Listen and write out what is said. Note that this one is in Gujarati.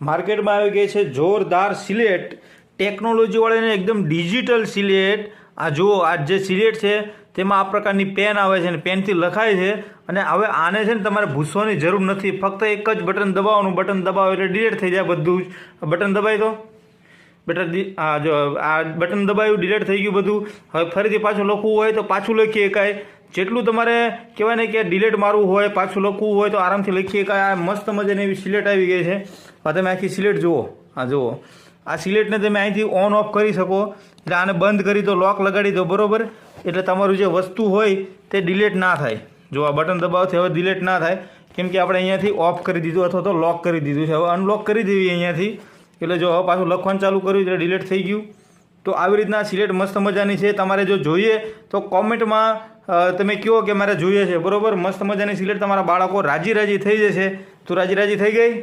માર્કેટમાં આવી ગઈ છે જોરદાર સિલેટ, ટેકનોલોજીવાળાને એકદમ ડિજિટલ સિલેટ. આ જુઓ, આ જે સિલેટ છે તેમાં આ પ્રકારની પેન આવે છે અને પેનથી લખાય છે. અને હવે આને છે ને તમારે ભૂસવાની જરૂર નથી, ફક્ત એક જ બટન દબાવવાનું. બટન દબાવો એટલે ડિલીટ થઈ જાય બધું જ. બટન દબાવી દો, આ જો આ બટન દબાવ્યું, ડિલીટ થઈ ગયું બધું. હવે ફરીથી પાછું લખવું હોય તો પાછું લખી શકાય. જેટલું તમારે કહેવાય ને કે ડિલીટ મારવું હોય, પાછું લખવું હોય તો આરામથી લખી શકાય. આ મસ્ત મજાની એવી સિલેટ આવી ગઈ છે. હવે તમે આખી સિલેટ જુઓ, આ જુઓ, આ સિલેટને તમે અહીંથી ઓન ઓફ કરી શકો. એટલે આને બંધ કરી દો, લોક લગાડી દો, બરાબર. એટલે તમારું જે વસ્તુ હોય તે ડિલીટ ના થાય. જો આ બટન દબાવથી હવે ડિલીટ ના થાય, કેમ કે આપણે અહીંયાથી ઓફ કરી દીધું અથવા તો લોક કરી દીધું છે. હવે અનલોક કરી દેવી અહીંયાથી. એટલે જો હવે પાછું લખવાનું ચાલુ કર્યું એટલે ડિલીટ થઈ ગયું. તો આવી રીતના સિલેટ મસ્ત મજાની છે. તમારે જો જોઈએ તો કોમેન્ટમાં તમે કહો કે મારે જોઈએ છે, બરાબર. મસ્ત મજાની સિલેટ તમારા બાળકો રાજી થઈ જશે. તો રાજી થઈ ગઈ.